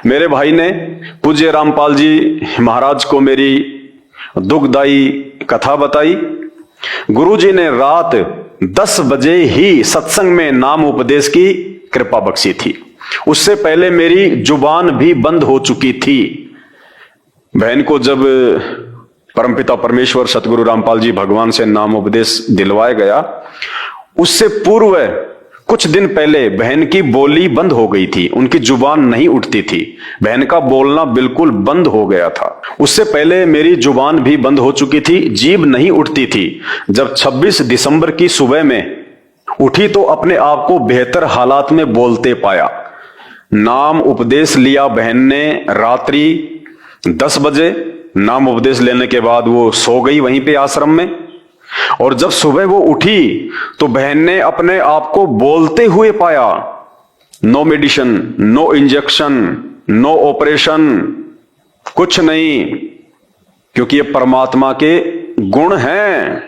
मेरे भाई ने पूज्य रामपाल जी महाराज को मेरी दुखदाई कथा बताई। गुरुजी ने रात 10 बजे ही सत्संग में नाम उपदेश की कृपा बख्शी थी। उससे पहले मेरी जुबान भी बंद हो चुकी थी। बहन को जब परमपिता परमेश्वर सतगुरु रामपाल जी भगवान से नाम उपदेश दिलवाया गया, उससे पूर्व कुछ दिन पहले बहन की बोली बंद हो गई थी, उनकी जुबान नहीं उठती थी, बहन का बोलना बिल्कुल बंद हो गया था। उससे पहले मेरी जुबान भी बंद हो चुकी थी, जीभ नहीं उठती थी। जब 26 दिसंबर की सुबह में उठी तो अपने आप को बेहतर हालात में बोलते पाया। नाम उपदेश लिया बहन ने रात्रि 10 बजे। नाम उपदेश लेने के बाद वो सो गई वहीं पे आश्रम में, और जब सुबह वो उठी तो बहन ने अपने आप को बोलते हुए पाया। No medicine, no injection, no operation, कुछ नहीं, क्योंकि ये परमात्मा के गुण हैं।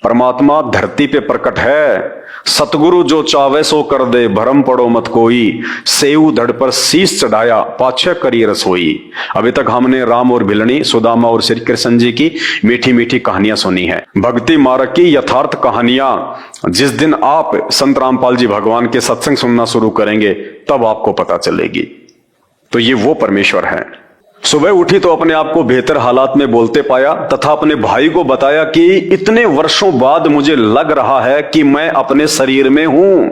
परमात्मा धरती पे प्रकट है। सतगुरु जो चावे सो कर दे, भरम पड़ो मत कोई, सेऊ धड़ पर शीश चढ़ाया, पाछे करी रसोई। अभी तक हमने राम और भिलनी, सुदामा और श्री कृष्ण जी की मीठी मीठी कहानियां सुनी है। भक्ति मार्ग की यथार्थ कहानियां जिस दिन आप संत रामपाल जी भगवान के सत्संग सुनना शुरू करेंगे तब आपको पता चलेगी। तो ये वो परमेश्वर है। सुबह उठी तो अपने आप को बेहतर हालात में बोलते पाया तथा अपने भाई को बताया कि इतने वर्षों बाद मुझे लग रहा है कि मैं अपने शरीर में हूं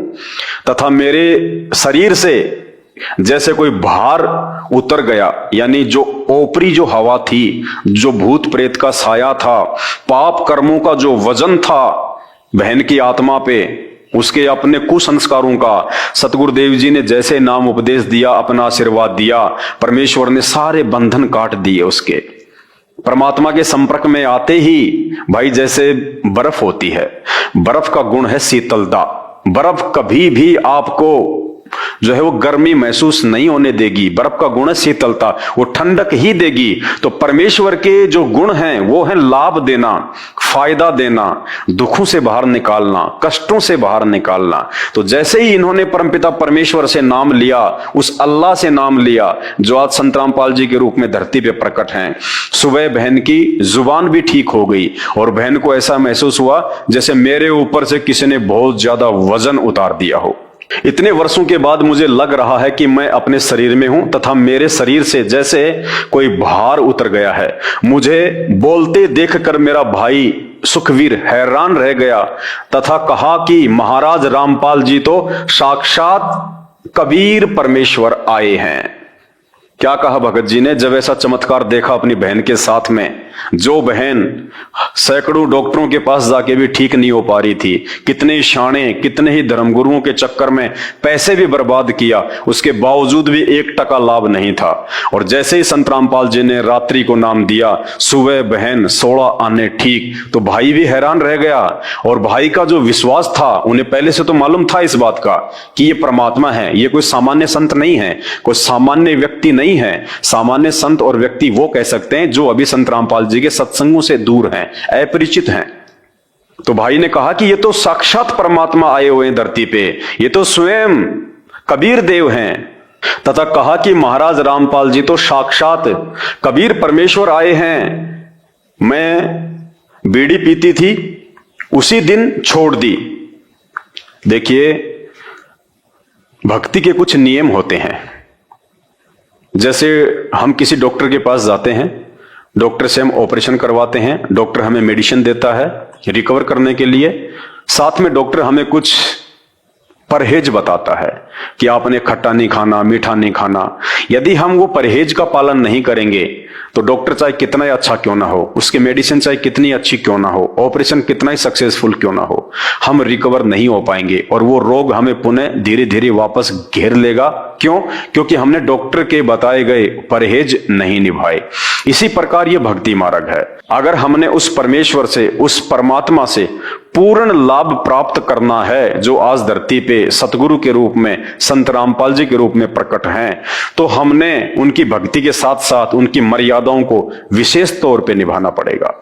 तथा मेरे शरीर से जैसे कोई भार उतर गया, यानी जो ओपरी जो हवा थी, जो भूत प्रेत का साया था, पाप कर्मों का जो वजन था बहन की आत्मा पे, उसके अपने कुसंस्कारों का, सतगुरुदेव जी ने जैसे नाम उपदेश दिया, अपना आशीर्वाद दिया, परमेश्वर ने सारे बंधन काट दिए उसके। परमात्मा के संपर्क में आते ही भाई जैसे बर्फ होती है, बर्फ का गुण है शीतलता। बर्फ कभी भी आपको जो है वो गर्मी महसूस नहीं होने देगी। बर्फ का गुण है शीतलता, वो ठंडक ही देगी। तो परमेश्वर के जो गुण हैं वो है लाभ देना, फायदा देना, दुखों से बाहर निकालना, कष्टों से बाहर निकालना। तो जैसे ही इन्होंने परमपिता परमेश्वर से नाम लिया, उस अल्लाह से नाम लिया जो आज संत रामपाल जी के रूप में धरती पे प्रकट हैं, सुबह बहन की जुबान भी ठीक हो गई और बहन को ऐसा महसूस हुआ जैसे मेरे ऊपर से किसी ने बहुत ज्यादा वजन उतार दिया हो। इतने वर्षों के बाद मुझे लग रहा है कि मैं अपने शरीर में हूं तथा मेरे शरीर से जैसे कोई भार उतर गया है। मुझे बोलते देखकर मेरा भाई सुखवीर हैरान रह गया तथा कहा कि महाराज रामपाल जी तो साक्षात कबीर परमेश्वर आए हैं। क्या कहा भगत जी ने जब ऐसा चमत्कार देखा अपनी बहन के साथ में? जो बहन सैकड़ों डॉक्टरों के पास जाके भी ठीक नहीं हो पा रही थी, कितने शाणे, कितने ही धर्मगुरुओं के चक्कर में पैसे भी बर्बाद किया, उसके बावजूद भी 1 टका लाभ नहीं था। और जैसे ही संत रामपाल जी ने रात्रि को नाम दिया, सुबह बहन 16 आने ठीक, तो भाई भी हैरान रह गया। और भाई का जो विश्वास था, उन्हें पहले से तो मालूम था इस बात का कि ये परमात्मा है, ये कोई सामान्य संत नहीं है, कोई सामान्य व्यक्ति नहीं है। सामान्य संत और व्यक्ति वो कह सकते हैं जो अभी संत रामपाल जी के सत्संगों से दूर हैं, अपरिचित हैं। तो भाई ने कहा कि ये तो साक्षात परमात्मा आए हुए हैं धरती पे, ये तो स्वयं कबीर देव हैं। तथा कहा कि महाराज रामपाल जी तो साक्षात कबीर परमेश्वर आए हैं। मैं बीड़ी पीती थी, उसी दिन छोड़ दी। देखिए, भक्ति के कुछ नियम होते हैं। जैसे हम किसी डॉक्टर के पास जाते हैं, डॉक्टर से हम ऑपरेशन करवाते हैं, डॉक्टर हमें मेडिसिन देता है रिकवर करने के लिए, साथ में डॉक्टर हमें कुछ परहेज बताता है कि आपने खट्टा नहीं खाना, मीठा नहीं खाना। यदि हम वो परहेज का पालन नहीं करेंगे तो डॉक्टर चाहे कितना ही अच्छा क्यों ना हो, उसकी मेडिसिन चाहे कितनी अच्छी क्यों ना हो, ऑपरेशन कितना ही सक्सेसफुल क्यों ना हो, हम रिकवर नहीं हो पाएंगे और वो रोग हमें पुनः धीरे धीरे वापस घेर लेगा। क्यों? क्योंकि हमने डॉक्टर के बताए गए परहेज नहीं निभाए। इसी प्रकार ये भक्ति मार्ग है। अगर हमने उस परमेश्वर से, उस परमात्मा से पूर्ण लाभ प्राप्त करना है जो आज धरती पे सतगुरु के रूप में, संत रामपाल जी के रूप में प्रकट हैं, तो हमने उनकी भक्ति के साथ साथ उनकी मर्यादाओं को विशेष तौर पे निभाना पड़ेगा।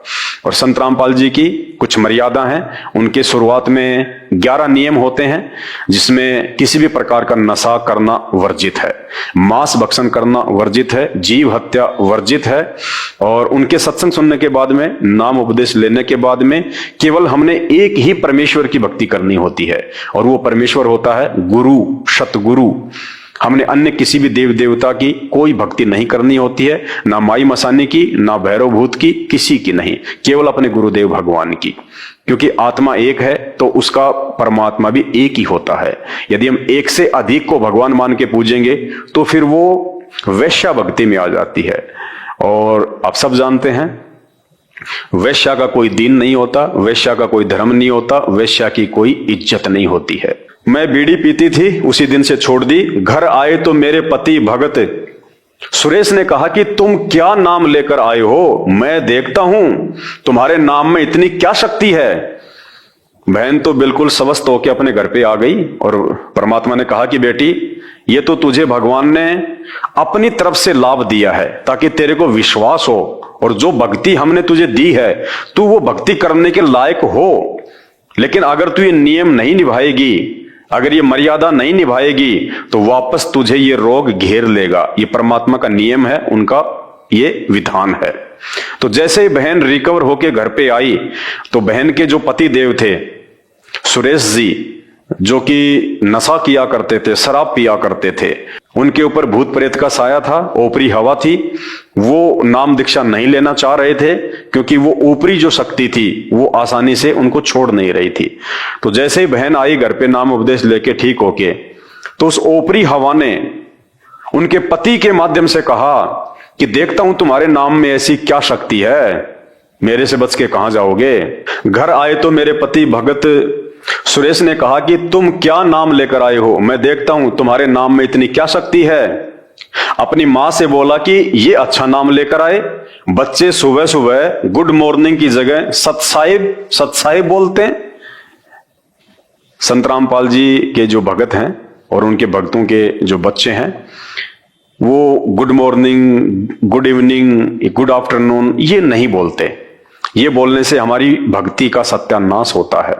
और संत रामपाल जी की कुछ मर्यादा हैं। उनके शुरुआत में 11 नियम होते हैं, जिसमें किसी भी प्रकार का नशा करना वर्जित है, मांस भक्षण करना वर्जित है, जीव हत्या वर्जित है। और उनके सत्संग सुनने के बाद में, नाम उपदेश लेने के बाद में, केवल हमने एक ही परमेश्वर की भक्ति करनी होती है, और वो परमेश्वर होता है गुरु, सतगुरु। हमने अन्य किसी भी देव देवता की कोई भक्ति नहीं करनी होती है, ना माई मसानी की, ना भैरव भूत की, किसी की नहीं, केवल अपने गुरुदेव भगवान की। क्योंकि आत्मा एक है तो उसका परमात्मा भी एक ही होता है। यदि हम एक से अधिक को भगवान मान के पूजेंगे तो फिर वो वैश्या भक्ति में आ जाती है। और आप सब जानते हैं, वैश्या का कोई दीन नहीं होता, वैश्या का कोई धर्म नहीं होता, वैश्या की कोई इज्जत नहीं होती है। मैं बीड़ी पीती थी, उसी दिन से छोड़ दी। घर आए तो मेरे पति भगत सुरेश ने कहा कि तुम क्या नाम लेकर आए हो, मैं देखता हूं तुम्हारे नाम में इतनी क्या शक्ति है। बहन तो बिल्कुल स्वस्थ होकर अपने घर पे आ गई और परमात्मा ने कहा कि बेटी, ये तो तुझे भगवान ने अपनी तरफ से लाभ दिया है ताकि तेरे को विश्वास हो, और जो भक्ति हमने तुझे दी है तू वो भक्ति करने के लायक हो। लेकिन अगर तू ये नियम नहीं निभाएगी, अगर ये मर्यादा नहीं निभाएगी, तो वापस तुझे ये रोग घेर लेगा। ये परमात्मा का नियम है, उनका ये विधान है। तो जैसे ही बहन रिकवर होके घर पे आई तो बहन के जो पति देव थे सुरेश जी, जो कि नशा किया करते थे, शराब पिया करते थे, उनके ऊपर भूत प्रेत का साया था, ऊपरी हवा थी। वो नाम दीक्षा नहीं लेना चाह रहे थे क्योंकि वो ऊपरी जो शक्ति थी वो आसानी से उनको छोड़ नहीं रही थी। तो जैसे ही बहन आई घर पे नाम उपदेश लेके ठीक होके, तो उस ऊपरी हवा ने उनके पति के माध्यम से कहा कि देखता हूं तुम्हारे नाम में ऐसी क्या शक्ति है, मेरे से बच के कहां जाओगे। घर आए तो मेरे पति भगत सुरेश ने कहा कि तुम क्या नाम लेकर आए हो, मैं देखता हूं तुम्हारे नाम में इतनी क्या शक्ति है। अपनी मां से बोला कि ये अच्छा नाम लेकर आए। बच्चे सुबह सुबह गुड मॉर्निंग की जगह सतसाहिब सतसाहिब बोलते हैं। संत रामपाल जी के जो भगत हैं और उनके भक्तों के जो बच्चे हैं, वो good morning, good evening, good afternoon ये नहीं बोलते। ये बोलने से हमारी भक्ति का सत्यानाश होता है।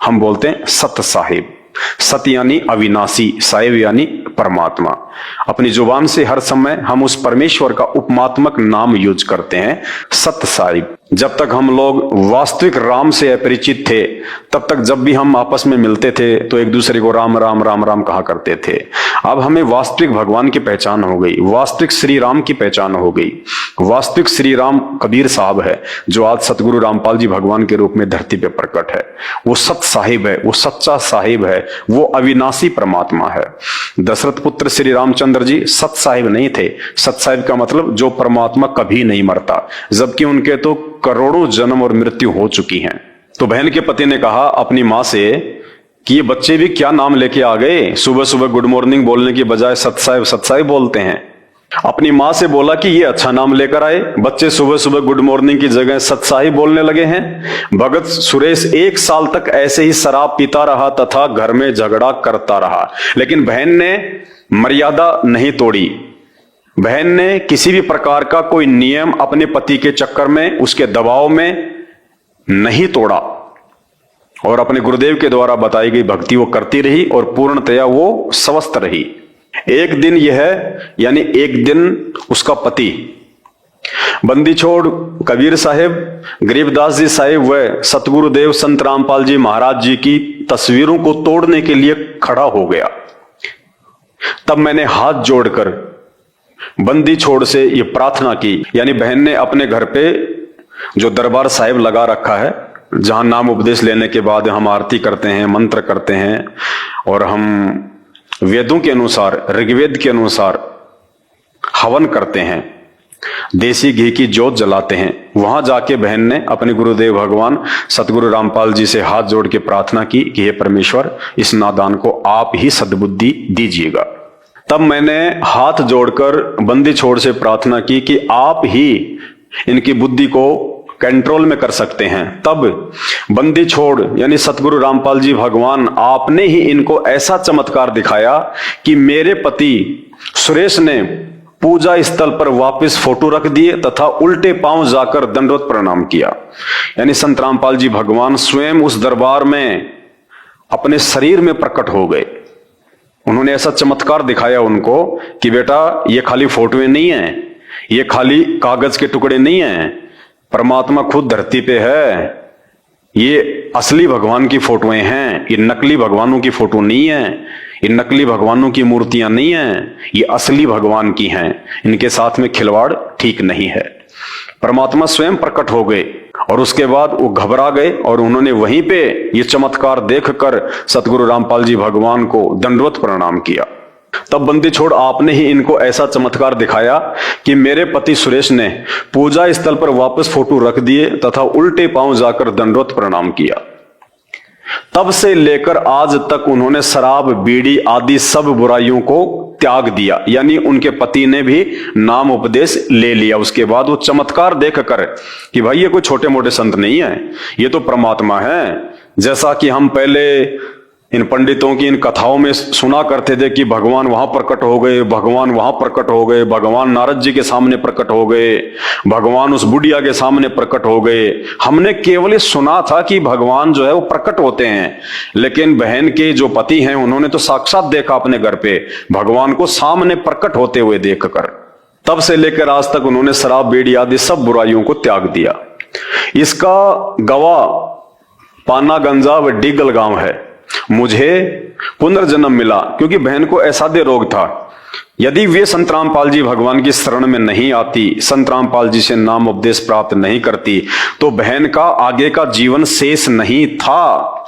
हम बोलते हैं सत साहिब। सत यानी अविनाशी, साहिब यानी परमात्मा। अपनी जुबान से हर समय हम उस परमेश्वर का उपमात्मक नाम यूज करते हैं, सत साहिब। जब तक हम लोग वास्तविक राम से अपरिचित थे, तब तक जब भी हम आपस में मिलते थे तो एक दूसरे को राम राम राम राम कहा करते थे। अब हमें वास्तविक भगवान की पहचान हो गई, वास्तविक श्री राम की पहचान हो गई। वास्तविक श्री राम कबीर साहब है, जो आज सतगुरु रामपाल जी भगवान के रूप में धरती पे प्रकट है। वो सत साहिब है, वो सच्चा साहिब है, वो अविनाशी परमात्मा है। दशरथ पुत्र श्री रामचंद्र जी सत साहिब नहीं थे। सत साहिब का मतलब जो परमात्मा कभी नहीं मरता, जबकि उनके तो करोड़ों जन्म और मृत्यु हो चुकी हैं। तो बहन के पति ने कहा अपनी मां से कि ये बच्चे भी क्या नाम लेके आ गए, सुबह सुबह गुड मॉर्निंग बोलने की बजाय सत साहिब बोलते हैं। अपनी मां से बोला कि ये अच्छा नाम लेकर आए, बच्चे सुबह सुबह गुड मॉर्निंग की जगह सत साहिब बोलने लगे हैं। भगत सुरेश 1 साल तक ऐसे ही शराब पीता रहा तथा घर में झगड़ा करता रहा, लेकिन बहन ने मर्यादा नहीं तोड़ी। बहन ने किसी भी प्रकार का कोई नियम अपने पति के चक्कर में, उसके दबाव में नहीं तोड़ा, और अपने गुरुदेव के द्वारा बताई गई भक्ति वो करती रही और पूर्णतया वो स्वस्थ रही। एक दिन यह यानी एक दिन उसका पति बंदी छोड़ कबीर साहिब, गरीबदास जी साहिब व सतगुरुदेव संत रामपाल जी महाराज जी की तस्वीरों को तोड़ने के लिए खड़ा हो गया। तब मैंने हाथ जोड़कर बंदी छोड़ से ये प्रार्थना की, यानी बहन ने अपने घर पे जो दरबार साहिब लगा रखा है, जहां नाम उपदेश लेने के बाद हम आरती करते हैं, मंत्र करते हैं, और हम वेदों के अनुसार, ऋग्वेद के अनुसार हवन करते हैं, देसी घी की ज्योत जलाते हैं। वहां जाके बहन ने अपने गुरुदेव भगवान सतगुरु रामपाल जी से हाथ जोड़ के प्रार्थना की कि हे परमेश्वर, इस नादान को आप ही सद्बुद्धि दीजिएगा। तब मैंने हाथ जोड़कर बंदी छोड़ से प्रार्थना की कि आप ही इनकी बुद्धि को कंट्रोल में कर सकते हैं। तब बंदी छोड़ यानी सतगुरु रामपाल जी भगवान, आपने ही इनको ऐसा चमत्कार दिखाया कि मेरे पति सुरेश ने पूजा स्थल पर वापस फोटो रख दिए तथा उल्टे पांव जाकर दंडवत प्रणाम किया। यानी संत रामपाल जी भगवान स्वयं उस दरबार में अपने शरीर में प्रकट हो गए। उन्होंने ऐसा चमत्कार दिखाया उनको कि बेटा ये खाली फोटोएं नहीं है, ये खाली कागज के टुकड़े नहीं है, परमात्मा खुद धरती पे है। ये असली भगवान की फोटोएं हैं, ये नकली भगवानों की फोटो नहीं है, ये नकली भगवानों की मूर्तियां नहीं हैं, ये असली भगवान की हैं। इनके साथ में खिलवाड़ ठीक नहीं है। परमात्मा स्वयं प्रकट हो गए और उसके बाद वो घबरा गए और उन्होंने वहीं पे ये चमत्कार देखकर सतगुरु रामपाल जी भगवान को दंडवत प्रणाम किया। तब बंदी छोड़ आपने ही इनको ऐसा चमत्कार दिखाया कि मेरे पति सुरेश ने पूजा स्थल पर वापस फोटो रख दिए तथा उल्टे पांव जाकर दंडवत प्रणाम किया। तब से लेकर आज तक उन्होंने शराब, बीड़ी आदि सब बुराइयों को त्याग दिया। यानी उनके पति ने भी नाम उपदेश ले लिया। उसके बाद वो चमत्कार देखकर कि भाई ये कोई छोटे मोटे संत नहीं है, ये तो परमात्मा है। जैसा कि हम पहले इन पंडितों की इन कथाओं में सुना करते थे कि भगवान वहां प्रकट हो गए, भगवान वहां प्रकट हो गए, भगवान नारद जी के सामने प्रकट हो गए, भगवान उस बुढ़िया के सामने प्रकट हो गए। हमने केवल ये सुना था कि भगवान जो है वो प्रकट होते हैं, लेकिन बहन के जो पति हैं उन्होंने तो साक्षात देखा अपने घर पे भगवान को सामने प्रकट होते हुए देखकर। तब से लेकर आज तक उन्होंने शराब, बीड़ी आदि सब बुराइयों को त्याग दिया। इसका गवाह पाना गंजा व डीगल गांव है। मुझे पुनर्जन्म मिला क्योंकि बहन को असाध्य रोग था। यदि वे संत रामपाल जी भगवान की शरण में नहीं आती, संत रामपाल जी से नाम उपदेश प्राप्त नहीं करती, तो बहन का आगे का जीवन शेष नहीं था।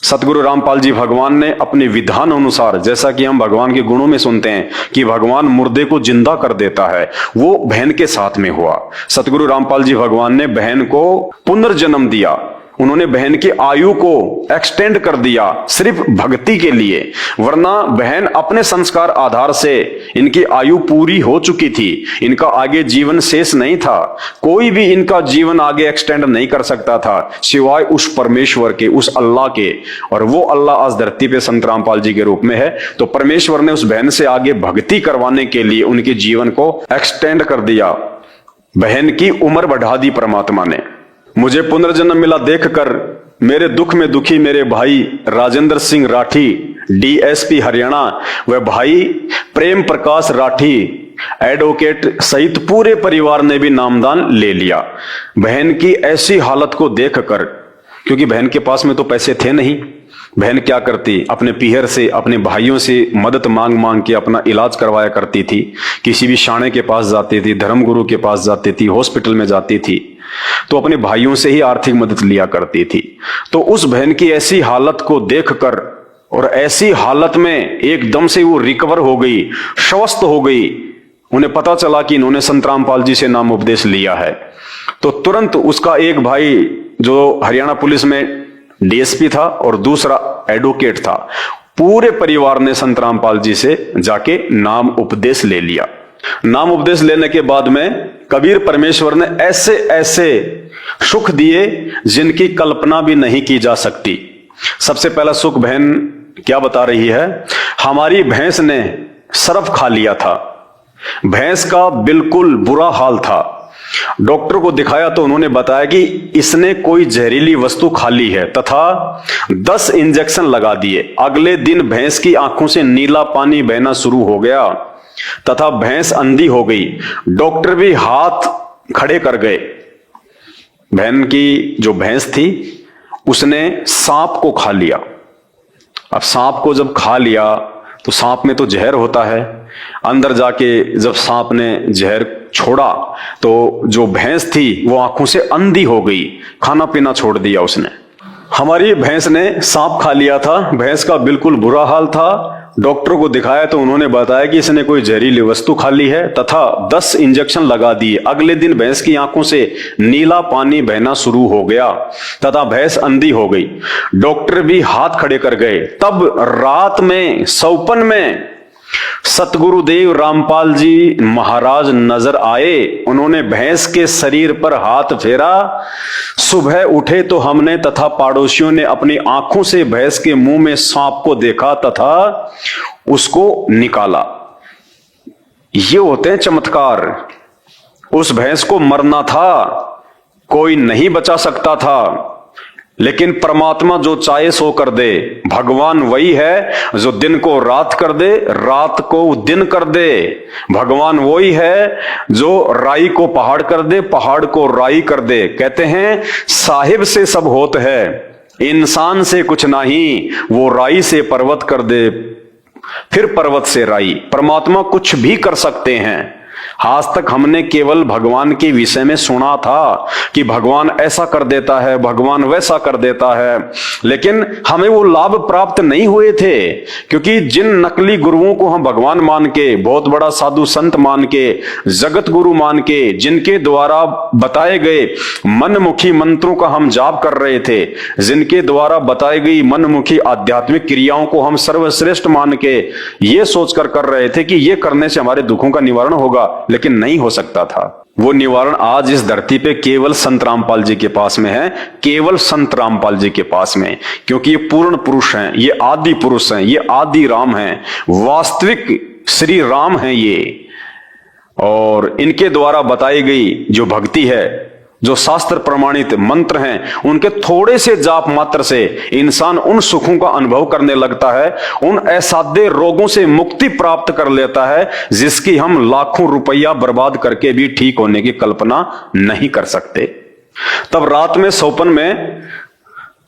सतगुरु रामपाल जी भगवान ने अपने विधान अनुसार, जैसा कि हम भगवान के गुणों में सुनते हैं कि भगवान मुर्दे को जिंदा कर देता है, वो बहन के साथ में हुआ। सतगुरु रामपाल जी भगवान ने बहन को पुनर्जन्म दिया। उन्होंने बहन की आयु को एक्सटेंड कर दिया सिर्फ भक्ति के लिए, वरना बहन अपने संस्कार आधार से इनकी आयु पूरी हो चुकी थी। इनका आगे जीवन शेष नहीं था। कोई भी इनका जीवन आगे एक्सटेंड नहीं कर सकता था सिवाय उस परमेश्वर के, उस अल्लाह के। और वो अल्लाह आज धरती पे संत रामपाल जी के रूप में है। तो परमेश्वर ने उस बहन से आगे भक्ति करवाने के लिए उनके जीवन को एक्सटेंड कर दिया। बहन की उम्र बढ़ा दी परमात्मा ने। मुझे पुनर्जन्म मिला देखकर मेरे दुख में दुखी मेरे भाई राजेंद्र सिंह राठी, डीएसपी हरियाणा, व भाई प्रेम प्रकाश राठी एडवोकेट सहित पूरे परिवार ने भी नामदान ले लिया। बहन की ऐसी हालत को देखकर, क्योंकि बहन के पास में तो पैसे थे नहीं, बहन क्या करती, अपने पीहर से, अपने भाइयों से मदद मांग मांग के अपना इलाज करवाया करती थी। किसी भी शाणे के पास जाती थी, धर्मगुरु के पास जाती थी, हॉस्पिटल में जाती थी, तो अपने भाइयों से ही आर्थिक मदद लिया करती थी। तो उस बहन की ऐसी हालत को देखकर और ऐसी हालत में एकदम से वो रिकवर हो गई, स्वस्थ हो गई। उन्हें पता चला कि इन्होंने संत रामपाल जी से नाम उपदेश लिया है। तो तुरंत उसका एक भाई जो हरियाणा पुलिस में डीएसपी था और दूसरा एडवोकेट था, पूरे परिवार ने संत रामपाल जी से जाके नाम उपदेश ले लिया। नाम उपदेश लेने के बाद में कबीर परमेश्वर ने ऐसे ऐसे सुख दिए जिनकी कल्पना भी नहीं की जा सकती। सबसे पहला सुख बहन क्या बता रही है, हमारी भैंस ने सरफ खा लिया था। भैंस का बिल्कुल बुरा हाल था। डॉक्टर को दिखाया तो उन्होंने बताया कि इसने कोई जहरीली वस्तु खा ली है तथा 10 इंजेक्शन लगा दिए। अगले दिन भैंस की आंखों से नीला पानी बहना शुरू हो गया तथा भैंस अंधी हो गई। डॉक्टर भी हाथ खड़े कर गए। बहन की जो भैंस थी उसने सांप को खा लिया। अब सांप को जब खा लिया तो सांप में तो जहर होता है। अंदर जाके जब सांप ने जहर छोड़ा तो जो भैंस थी वो आंखों से अंधी हो गई, खाना पीना छोड़ दिया उसने। हमारी भैंस ने सांप खा लिया था, भैंस का बिल्कुल बुरा हाल था। डॉक्टर को दिखाया तो उन्होंने बताया कि इसने कोई जहरीली वस्तु खा ली है तथा 10 इंजेक्शन लगा दिए। अगले दिन भैंस की आंखों से नीला पानी बहना शुरू हो गया तथा भैंस अंधी हो गई। डॉक्टर भी हाथ खड़े कर गए। तब रात में सौपन में सतगुरुदेव रामपाल जी महाराज नजर आए। उन्होंने भैंस के शरीर पर हाथ फेरा। सुबह उठे तो हमने तथा पड़ोसियों ने अपनी आंखों से भैंस के मुंह में सांप को देखा तथा उसको निकाला। ये होते हैं चमत्कार। उस भैंस को मरना था, कोई नहीं बचा सकता था, लेकिन परमात्मा जो चाहे सो कर दे। भगवान वही है जो दिन को रात कर दे, रात को दिन कर दे। भगवान वही है जो राई को पहाड़ कर दे, पहाड़ को राई कर दे। कहते हैं साहिब से सब होत है, इंसान से कुछ नहीं, वो राई से पर्वत कर दे, फिर पर्वत से राई। परमात्मा कुछ भी कर सकते हैं। आज तक हमने केवल भगवान के विषय में सुना था कि भगवान ऐसा कर देता है, भगवान वैसा कर देता है, लेकिन हमें वो लाभ प्राप्त नहीं हुए थे। क्योंकि जिन नकली गुरुओं को हम भगवान मान के, बहुत बड़ा साधु संत मान के, जगत गुरु मान के, जिनके द्वारा बताए गए मनमुखी मंत्रों का हम जाप कर रहे थे, जिनके द्वारा बताई गई मनमुखी आध्यात्मिक क्रियाओं को हम सर्वश्रेष्ठ मान के ये सोचकर कर रहे थे कि ये करने से हमारे दुखों का निवारण होगा, लेकिन नहीं हो सकता था। वो निवारण आज इस धरती पे केवल संत रामपाल जी के पास में है, केवल संत रामपाल जी के पास में। क्योंकि ये पूर्ण पुरुष हैं, ये आदि पुरुष हैं, ये आदि राम हैं, वास्तविक श्री राम हैं ये। और इनके द्वारा बताई गई जो भक्ति है, जो शास्त्र प्रमाणित मंत्र हैं, उनके थोड़े से जाप मात्र से इंसान उन सुखों का अनुभव करने लगता है, उन असाध्य रोगों से मुक्ति प्राप्त कर लेता है जिसकी हम लाखों रुपया बर्बाद करके भी ठीक होने की कल्पना नहीं कर सकते। तब रात में सोपन में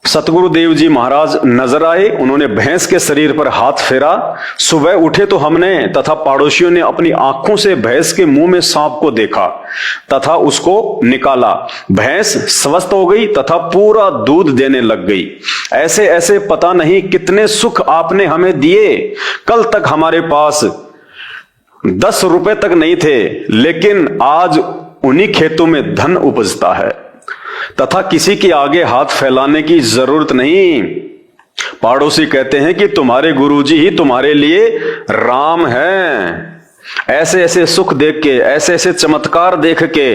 सतगुरुदेव जी महाराज नजर आए। उन्होंने भैंस के शरीर पर हाथ फेरा। सुबह उठे तो हमने तथा पड़ोसियों ने अपनी आंखों से भैंस के मुंह में सांप को देखा तथा उसको निकाला। भैंस स्वस्थ हो गई तथा पूरा दूध देने लग गई। ऐसे ऐसे पता नहीं कितने सुख आपने हमें दिए। कल तक हमारे पास 10 रुपए तक नहीं थे, लेकिन आज उन्हीं खेतों में धन उपजता है तथा किसी के आगे हाथ फैलाने की जरूरत नहीं। पड़ोसी कहते हैं कि तुम्हारे गुरुजी ही तुम्हारे लिए राम हैं। ऐसे ऐसे सुख देख के, ऐसे ऐसे चमत्कार देख के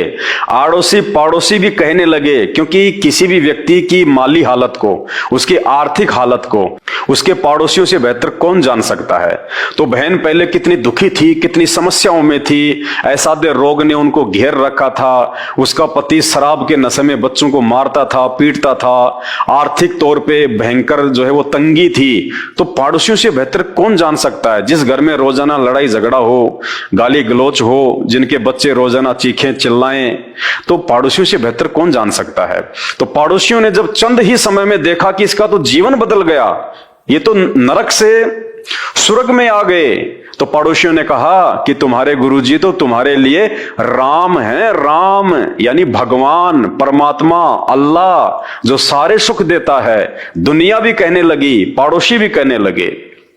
आड़ोसी पड़ोसी भी कहने लगे। क्योंकि किसी भी व्यक्ति की माली हालत को, उसकी आर्थिक हालत को उसके पड़ोसियों से बेहतर कौन जान सकता है। तो बहन पहले कितनी दुखी थी, कितनी समस्याओं में थी, असाध्य रोग ने उनको घेर रखा था, उसका पति शराब के नशे में बच्चों को मारता था, पीटता था, आर्थिक तौर पे भयंकर जो है वो तंगी थी। तो पड़ोसियों से बेहतर कौन जान सकता है। जिस घर में रोजाना लड़ाई झगड़ा हो, गाली गलौच हो, जिनके बच्चे रोजाना चीखें चिल्लाएं, तो पड़ोसियों से बेहतर कौन जान सकता है। तो पड़ोसियों ने जब चंद ही समय में देखा कि इसका तो जीवन बदल गया, ये तो नरक से स्वर्ग में आ गए, तो पड़ोसियों ने कहा कि तुम्हारे गुरुजी तो तुम्हारे लिए राम हैं। राम यानी भगवान, परमात्मा, अल्लाह जो सारे सुख देता है। दुनिया भी कहने लगी, पड़ोसी भी कहने लगे।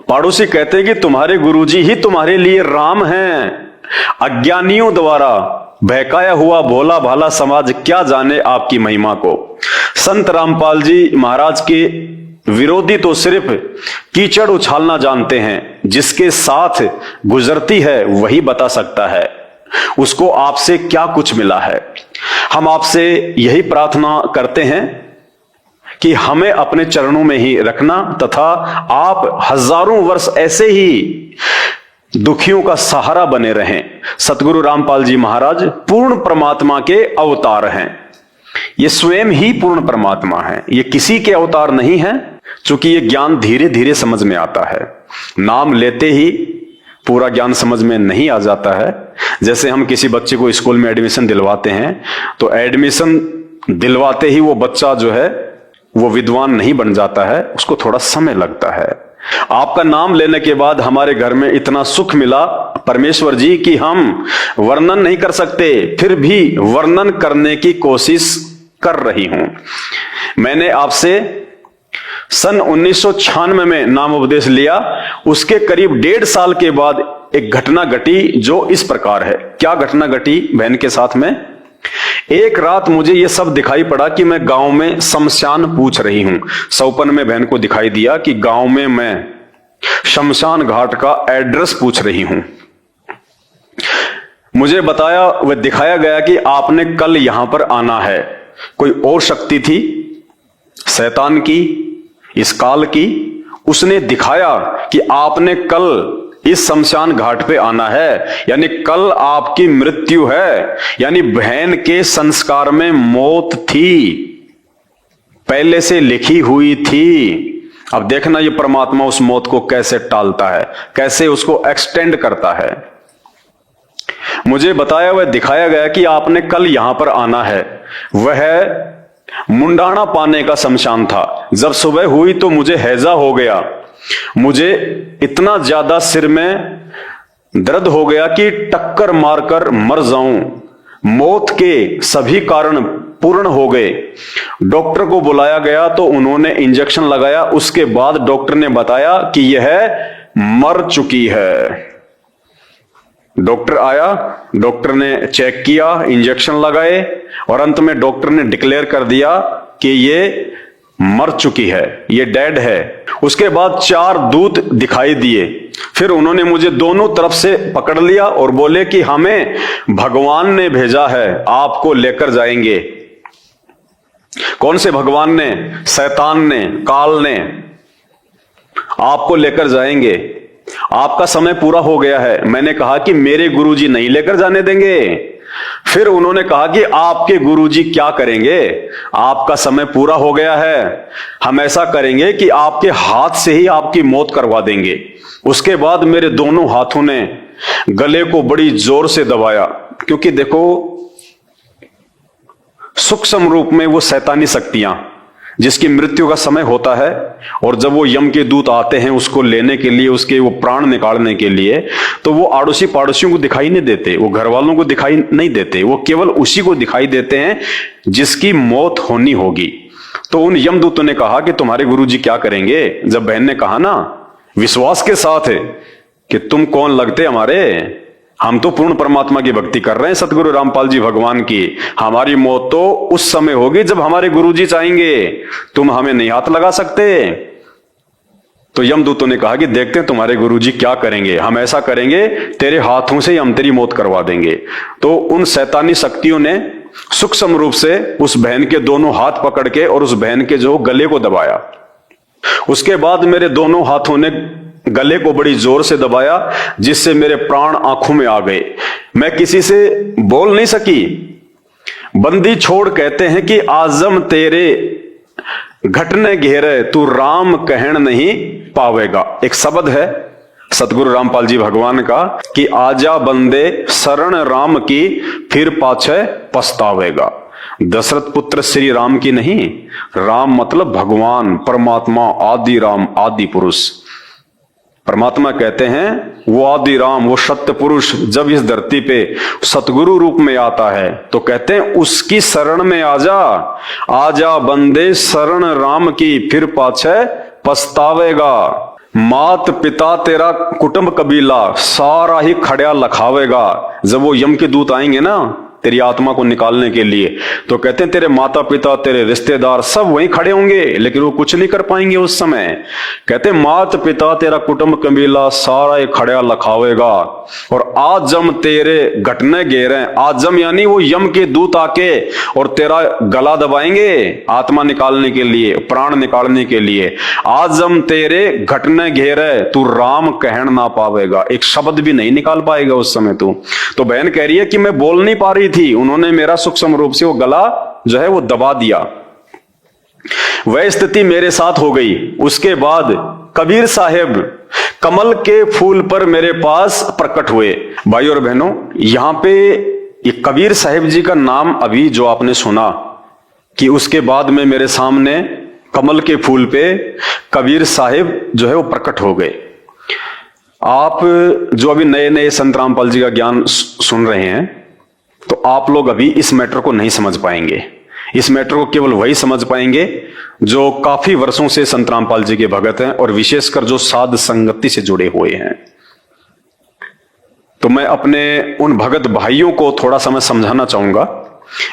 पड़ोसी कहते हैं कि तुम्हारे गुरुजी ही तुम्हारे लिए राम हैं। अज्ञानियों द्वारा बहकाया हुआ भोला भाला समाज क्या जाने आपकी महिमा को। संत रामपाल जी महाराज के विरोधी तो सिर्फ कीचड़ उछालना जानते हैं। जिसके साथ गुजरती है वही बता सकता है उसको आपसे क्या कुछ मिला है। हम आपसे यही प्रार्थना करते हैं कि हमें अपने चरणों में ही रखना तथा आप हजारों वर्ष ऐसे ही दुखियों का सहारा बने रहें। सतगुरु रामपाल जी महाराज पूर्ण परमात्मा के अवतार हैं। ये स्वयं ही पूर्ण परमात्मा है, ये किसी के अवतार नहीं है। चूंकि ये ज्ञान धीरे धीरे समझ में आता है, नाम लेते ही पूरा ज्ञान समझ में नहीं आ जाता है। जैसे हम किसी बच्चे को स्कूल में एडमिशन दिलवाते हैं तो एडमिशन दिलवाते ही वो बच्चा जो है वो विद्वान नहीं बन जाता है, उसको थोड़ा समय लगता है। आपका नाम लेने के बाद हमारे घर में इतना सुख मिला परमेश्वर जी कि हम वर्णन नहीं कर सकते, फिर भी वर्णन करने की कोशिश कर रही हूं। मैंने आपसे सन 1996 में नाम उपदेश लिया। उसके करीब 1.5 साल के बाद एक घटना घटी जो इस प्रकार है। क्या घटना घटी बहन के साथ में? एक रात मुझे यह सब दिखाई पड़ा कि मैं गांव में शमशान पूछ रही हूं। सौपन में बहन को दिखाई दिया कि गांव में मैं शमशान घाट का एड्रेस पूछ रही हूं। मुझे बताया वह दिखाया गया कि आपने कल यहां पर आना है। कोई और शक्ति थी, शैतान की, इस काल की। उसने दिखाया कि आपने कल इस शमशान घाट पे आना है, यानी कल आपकी मृत्यु है। यानी बहन के संस्कार में मौत थी, पहले से लिखी हुई थी। अब देखना ये परमात्मा उस मौत को कैसे टालता है, कैसे उसको एक्सटेंड करता है। मुझे बताया हुआ दिखाया गया कि आपने कल यहां पर आना है। वह मुंडाना पाने का शमशान था। जब सुबह हुई तो मुझे हैजा हो गया, मुझे इतना ज्यादा सिर में दर्द हो गया कि टक्कर मारकर मर जाऊं। मौत के सभी कारण पूर्ण हो गए। डॉक्टर को बुलाया गया तो उन्होंने इंजेक्शन लगाया। उसके बाद डॉक्टर ने बताया कि यह मर चुकी है। डॉक्टर आया, डॉक्टर ने चेक किया, इंजेक्शन लगाए और अंत में डॉक्टर ने डिक्लेयर कर दिया कि ये मर चुकी है, ये डेड है। उसके बाद 4 दूत दिखाई दिए। फिर उन्होंने मुझे दोनों तरफ से पकड़ लिया और बोले कि हमें भगवान ने भेजा है, आपको लेकर जाएंगे। कौन से भगवान ने? शैतान ने, काल ने। आपको लेकर जाएंगे, आपका समय पूरा हो गया है। मैंने कहा कि मेरे गुरुजी नहीं लेकर जाने देंगे। फिर उन्होंने कहा कि आपके गुरुजी क्या करेंगे, आपका समय पूरा हो गया है, हम ऐसा करेंगे कि आपके हाथ से ही आपकी मौत करवा देंगे। उसके बाद मेरे दोनों हाथों ने गले को बड़ी जोर से दबाया, क्योंकि देखो सूक्ष्म रूप में वो शैतानी शक्तियां जिसकी मृत्यु का समय होता है, और जब वो यम के दूत आते हैं उसको लेने के लिए, उसके वो प्राण निकालने के लिए, तो वो आड़ोसी पाड़ोसियों को दिखाई नहीं देते, वो घर वालों को दिखाई नहीं देते, वो केवल उसी को दिखाई देते हैं जिसकी मौत होनी होगी। तो उन यमदूतों ने कहा कि तुम्हारे गुरुजी क्या करेंगे। जब बहन ने कहा ना विश्वास के साथ कि तुम कौन लगते हमारे, हम तो पूर्ण परमात्मा की भक्ति कर रहे हैं, सतगुरु रामपाल जी भगवान की, हमारी मौत तो उस समय होगी जब हमारे गुरुजी चाहेंगे, तुम हमें नहीं हाथ लगा सकते। तो यमदूतों ने कहा कि देखते हैं तुम्हारे गुरुजी क्या करेंगे, हम ऐसा करेंगे तेरे हाथों से हम तेरी मौत करवा देंगे। तो उन शैतानी शक्तियों ने सूक्ष्म रूप से उस बहन के दोनों हाथ पकड़ के और उस बहन के जो गले को दबाया। उसके बाद मेरे दोनों हाथों ने गले को बड़ी जोर से दबाया, जिससे मेरे प्राण आंखों में आ गए। मैं किसी से बोल नहीं सकी। बंदी छोड़ कहते हैं कि आजम तेरे घटने घेरे, तू राम कहन नहीं पावेगा। एक शब्द है सतगुरु रामपाल जी भगवान का कि आजा बंदे शरण राम की, फिर पाछे पछतावेगा। दशरथ पुत्र श्री राम की नहीं, राम मतलब भगवान परमात्मा, आदि राम, आदि पुरुष। परमात्मा कहते हैं वो आदि राम, वो सत्य पुरुष जब इस धरती पे सतगुरु रूप में आता है तो कहते हैं उसकी शरण में आजा, आजा बंदे शरण राम की, फिर पाछे पछतावेगा। मात पिता तेरा कुटुंब कबीला सारा ही खड़िया लखावेगा। जब वो यम के दूत आएंगे ना तेरी आत्मा को निकालने के लिए, तो कहते हैं तेरे माता पिता, तेरे रिश्तेदार सब वहीं खड़े होंगे, लेकिन वो कुछ नहीं कर पाएंगे उस समय। कहते हैं मात पिता तेरा कुटुंब कबीला सारा ही खड़िया लखावेगा, और आजम तेरे घटने घेरे। आजम यानी वो यम के दूत आके और तेरा गला दबाएंगे आत्मा निकालने के लिए, प्राण निकालने के लिए। आजम तेरे घटने घेरे, तू राम कहन ना पावेगा, एक शब्द भी नहीं निकाल पाएगा उस समय तू। तो बहन कह रही है कि मैं बोल नहीं पा रही थी, उन्होंने मेरा सूक्ष्म रूप से वो गला जो है वो दबा दिया। वह स्थिति मेरे साथ हो गई। उसके बाद कबीर साहेब कमल के फूल पर मेरे पास प्रकट हुए। भाई और बहनों, यहां पे ये कबीर साहेब जी का नाम अभी जो आपने सुना कि उसके बाद में मेरे सामने कमल के फूल पे कबीर साहेब जो है वो प्रकट हो गए। आप जो अभी नए नए संत रामपाल जी का ज्ञान सुन रहे हैं, तो आप लोग अभी इस मैटर को नहीं समझ पाएंगे। इस मैटर को केवल वही समझ पाएंगे जो काफी वर्षों से संत रामपाल जी के भगत हैं और विशेषकर जो साध संगति से जुड़े हुए हैं। तो मैं अपने उन भगत भाइयों को थोड़ा सा मैं समझाना चाहूंगा।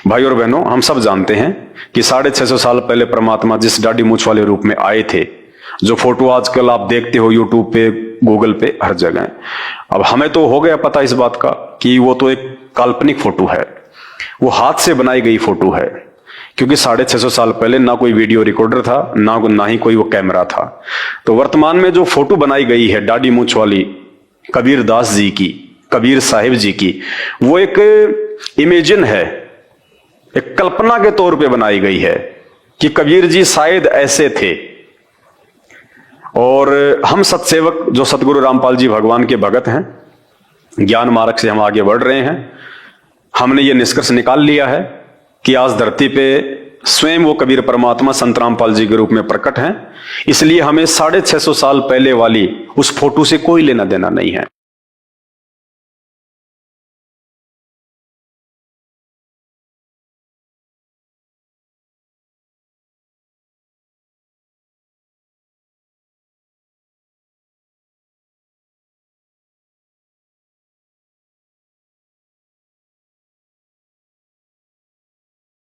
भाई और बहनों, हम सब जानते हैं कि 650 साल पहले परमात्मा जिस दाढ़ी मूंछ वाले रूप में आए थे, जो फोटो आजकल आप देखते हो यूट्यूब पे, गूगल पे, हर जगह, अब हमें तो हो गया पता इस बात का कि वो तो एक काल्पनिक फोटो है, वो हाथ से बनाई गई फोटो है, क्योंकि 650 साल पहले ना कोई वीडियो रिकॉर्डर था, ना ही कोई वो कैमरा था। तो वर्तमान में जो फोटो बनाई गई है दाढ़ी मूंछ वाली, कबीर दास जी की, कबीर साहिब जी की, वो एक इमेजिन है, एक कल्पना के तौर पे बनाई गई है कि कबीर जी शायद ऐसे थे। और हम सत्सेवक जो सतगुरु रामपाल जी भगवान के भगत हैं, ज्ञान मार्ग से हम आगे बढ़ रहे हैं, हमने ये निष्कर्ष निकाल लिया है कि आज धरती पे स्वयं वो कबीर परमात्मा संत रामपाल जी के रूप में प्रकट हैं। इसलिए हमें 650 साल पहले वाली उस फोटो से कोई लेना देना नहीं है।